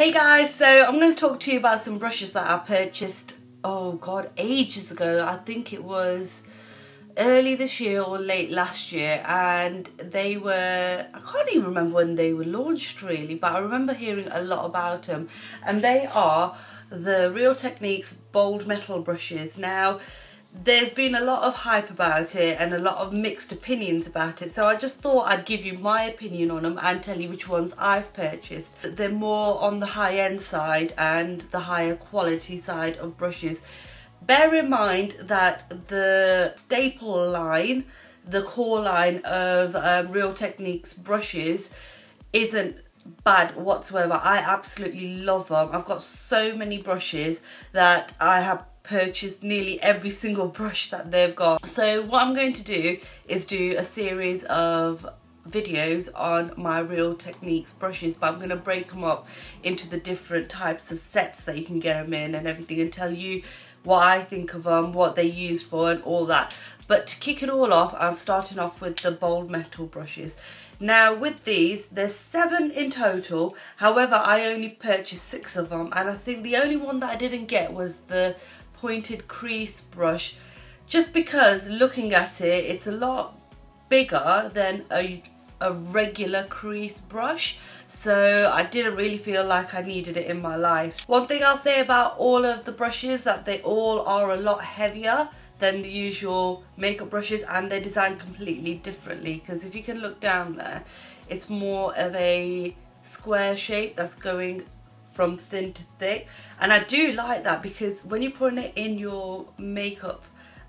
Hey guys, so I'm going to talk to you about some brushes that I purchased, oh god, ages ago. I think it was early this year or late last year, and they were, I can't even remember when they were launched really, but I remember hearing a lot about them, and they are the Real Techniques bold metal brushes. Now, there's been a lot of hype about it and a lot of mixed opinions about it, so I just thought I'd give you my opinion on them and tell you which ones I've purchased. They're more on the high-end side and the higher quality side of brushes. Bear in mind that the staple line, the core line of Real Techniques brushes isn't bad whatsoever. I absolutely love them. I've got so many brushes that I have purchased nearly every single brush that they've got. So what I'm going to do is do a series of videos on my Real Techniques brushes, but I'm going to break them up into the different types of sets that you can get them in and everything, and tell you what I think of them, what they're used for and all that. But to kick it all off, I'm starting off with the bold metal brushes. Now with these, there's 7 in total, however I only purchased 6 of them, and I think the only one that I didn't get was the pointed crease brush, just because looking at it, it's a lot bigger than a regular crease brush, so I didn't really feel like I needed it in my life. One thing I'll say about all of the brushes, that they all are a lot heavier than the usual makeup brushes, and they're designed completely differently, because if you can look down there, it's more of a square shape that's going from thin to thick, and I do like that, because when you're putting it in your makeup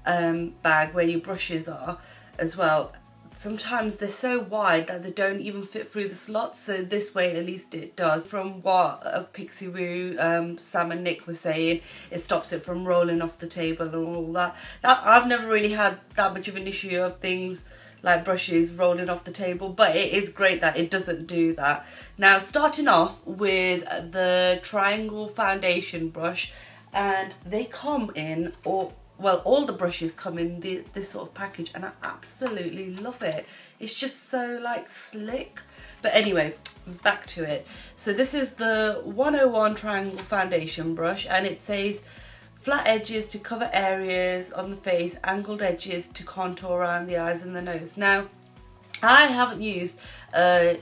bag where your brushes are as well, sometimes they're so wide that they don't even fit through the slots, so this way at least it does. From what Pixie Woo, Sam and Nick were saying, it stops it from rolling off the table and all that. I've never really had that much of an issue of things like brushes rolling off the table, but it is great that it doesn't do that. Now, starting off with the triangle foundation brush, and they come in, all the brushes come in this sort of package, and I absolutely love it. It's just so like slick. But anyway, back to it. So this is the 101 triangle foundation brush, and it says flat edges to cover areas on the face, angled edges to contour around the eyes and the nose. Now, I haven't used a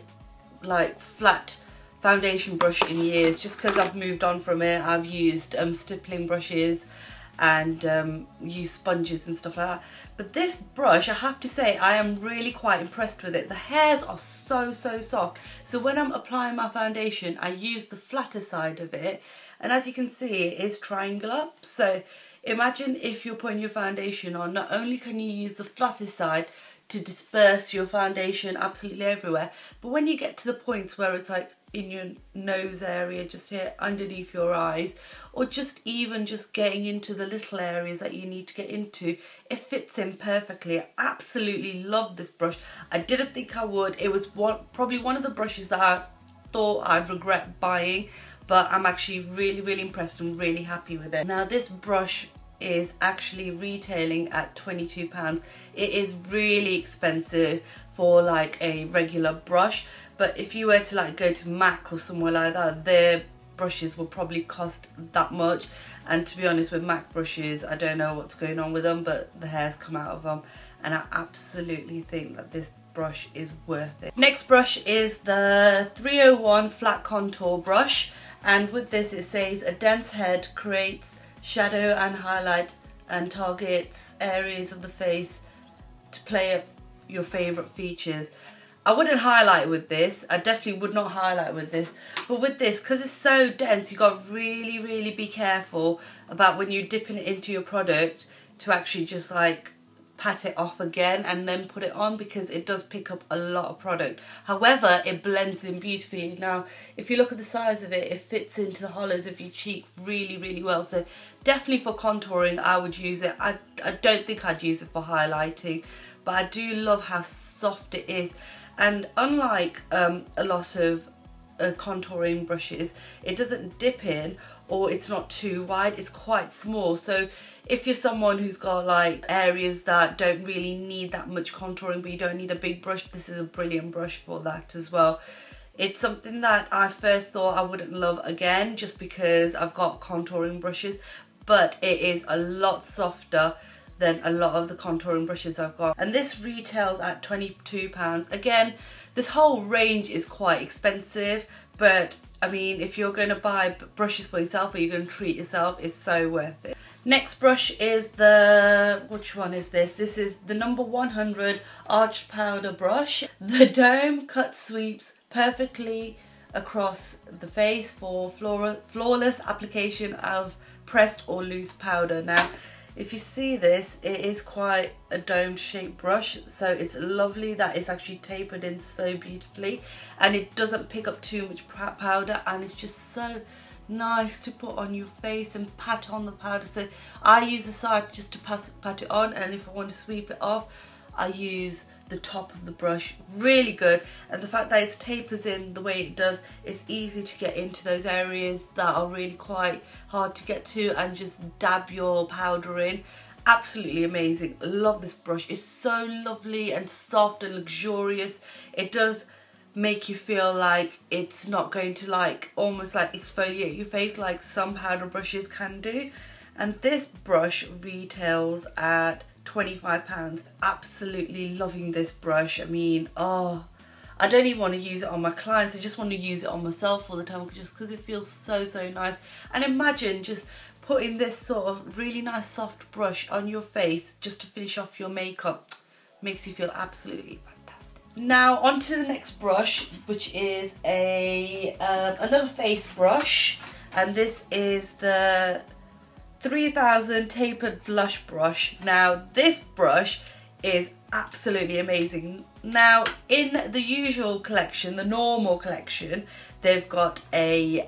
like flat foundation brush in years, just because I've moved on from it. I've used stippling brushes and use sponges and stuff like that. But this brush, I have to say, I am really quite impressed with it. The hairs are so soft, so when I'm applying my foundation, I use the flatter side of it, and as you can see, it is triangular. So imagine if you're putting your foundation on, not only can you use the flatter side to disperse your foundation absolutely everywhere, but when you get to the point where it's like in your nose area, just here underneath your eyes, or just even just getting into the little areas that you need to get into, it fits in perfectly. I absolutely love this brush. I didn't think I would. It was probably one of the brushes that I thought I'd regret buying, but I'm actually really impressed and really happy with it. Now, this brush is actually retailing at £22. It is really expensive for like a regular brush, but if you were to like go to MAC or somewhere like that, their brushes will probably cost that much. And to be honest, with MAC brushes, I don't know what's going on with them, but the hairs come out of them, and I absolutely think that this brush is worth it. Next brush is the 301 flat contour brush, and with this it says a dense head creates shadow and highlight and targets areas of the face to play up your favourite features. I wouldn't highlight with this. I definitely would not highlight with this. But with this, because it's so dense, you got to really be careful about when you're dipping it into your product to actually just like pat it off again and then put it on, because it does pick up a lot of product. However, it blends in beautifully. Now, if you look at the size of it, it fits into the hollows of your cheek really well. So definitely for contouring, I would use it. I don't think I'd use it for highlighting, but I do love how soft it is. And unlike a lot of contouring brushes, it doesn't dip in, or it's not too wide, it's quite small. So if you're someone who's got like areas that don't really need that much contouring, but you don't need a big brush, this is a brilliant brush for that as well. It's something that I first thought I wouldn't love again just because I've got contouring brushes, but it is a lot softer than a lot of the contouring brushes I've got. And this retails at £22. Again, this whole range is quite expensive, but I mean, if you're going to buy brushes for yourself or you're going to treat yourself, it's so worth it. Next brush is the, which one is this? This is the number 100 Arched Powder brush. The dome cut sweeps perfectly across the face for flawless application of pressed or loose powder. Now, if you see this, it is quite a dome shaped brush, so it's lovely that it's actually tapered in so beautifully, and it doesn't pick up too much powder, and it's just so nice to put on your face and pat on the powder. So I use the side just to pat it on, and if I want to sweep it off, I use the top of the brush. Really good, and the fact that it tapers in the way it does, it's easy to get into those areas that are really quite hard to get to and just dab your powder in. Absolutely amazing. Love this brush. It's so lovely and soft and luxurious. It does make you feel like it's not going to like almost like exfoliate your face like some powder brushes can do. And this brush retails at £25. Absolutely loving this brush. I mean, oh, I don't even want to use it on my clients. I just want to use it on myself all the time just because it feels so nice. And imagine just putting this sort of really nice soft brush on your face just to finish off your makeup. Makes you feel absolutely fantastic. Now on to the next brush, which is a another face brush, and this is the 3000 tapered blush brush. Now this brush is absolutely amazing. Now in the usual collection, the normal collection, they've got a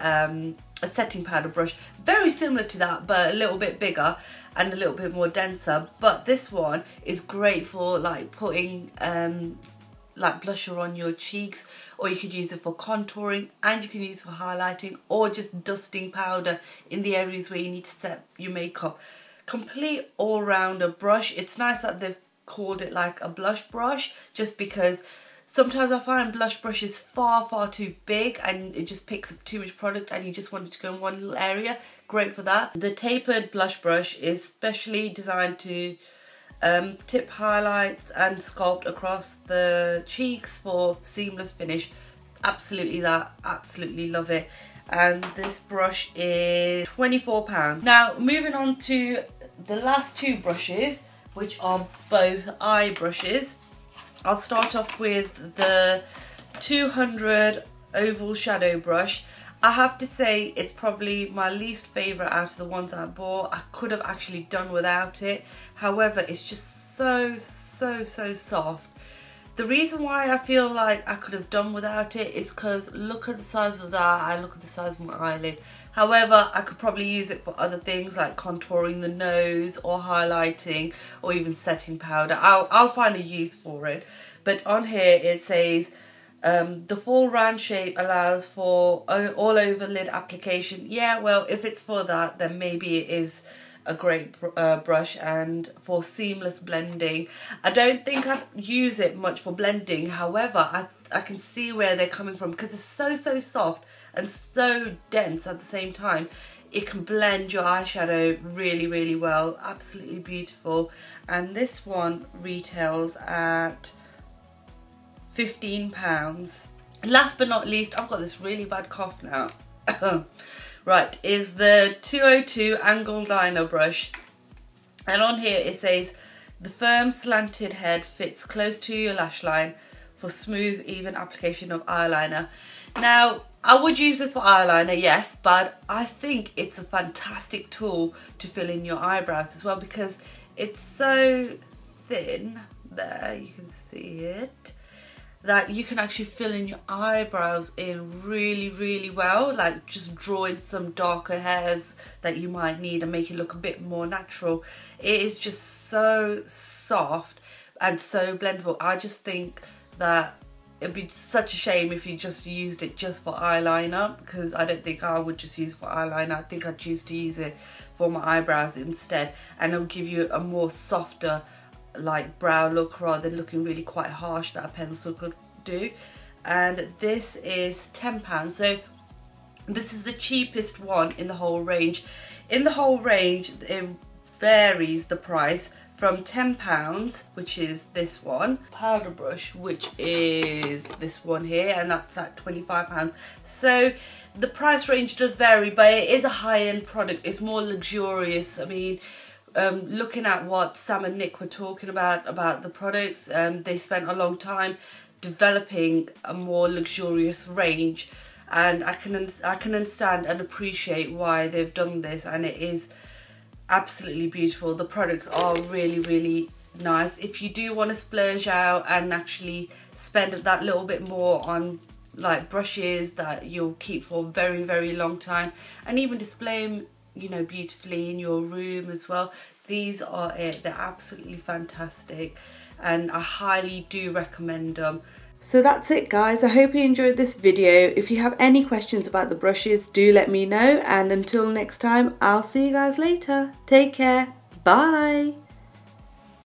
setting powder brush very similar to that but a little bit bigger and a little bit more denser, but this one is great for like putting like blusher on your cheeks, or you could use it for contouring, and you can use it for highlighting or just dusting powder in the areas where you need to set your makeup. Complete all-rounder brush. It's nice that they've called it like a blush brush, just because sometimes I find blush brushes far too big and it just picks up too much product and you just want it to go in one little area. Great for that. The tapered blush brush is specially designed to tip highlights and sculpt across the cheeks for seamless finish. Absolutely that, absolutely love it. And this brush is £24. Now moving on to the last two brushes, which are both eye brushes. I'll start off with the 200 oval shadow brush. I have to say it's probably my least favourite out of the ones I bought. I could have actually done without it. However, it's just so soft. The reason why I feel like I could have done without it is because look at the size of that and look at the size of my eyelid. However, I could probably use it for other things like contouring the nose or highlighting or even setting powder. I'll find a use for it. But on here it says the full round shape allows for all over lid application. Yeah, well, if it's for that, then maybe it is a great brush, and for seamless blending. I don't think I'd use it much for blending. However, I can see where they're coming from because it's so soft and so dense at the same time. It can blend your eyeshadow really well. Absolutely beautiful. And this one retails at £15. Last but not least, I've got this really bad cough now. Right, is the 202 angled liner brush. And on here it says, the firm slanted head fits close to your lash line for smooth, even application of eyeliner. Now, I would use this for eyeliner, yes, but I think it's a fantastic tool to fill in your eyebrows as well because it's so thin. There, you can see it. That you can actually fill in your eyebrows in really well, like just draw in some darker hairs that you might need and make it look a bit more natural. It is just so soft and so blendable. I just think that it'd be such a shame if you just used it just for eyeliner, because I don't think I would just use it for eyeliner. I think I'd choose to use it for my eyebrows instead, and it'll give you a more softer like brow look rather than looking really quite harsh that a pencil could do. and this is £10. So this is the cheapest one in the whole range. In the whole range, it varies the price from £10, which is this one, powder brush, which is this one here, and that's at £25. So the price range does vary, but it is a high-end product. It's more luxurious. I mean, looking at what Sam and Nick were talking about the products, they spent a long time developing a more luxurious range, and I can understand and appreciate why they've done this, and it is absolutely beautiful. The products are really, really nice. If you do want to splurge out and actually spend that little bit more on like brushes that you'll keep for a very, very long time, and even display them, you know, beautifully in your room as well, these are it. They're absolutely fantastic, and I highly do recommend them. So that's it, guys. I hope you enjoyed this video. If you have any questions about the brushes, do let me know, and until next time, I'll see you guys later. Take care. Bye.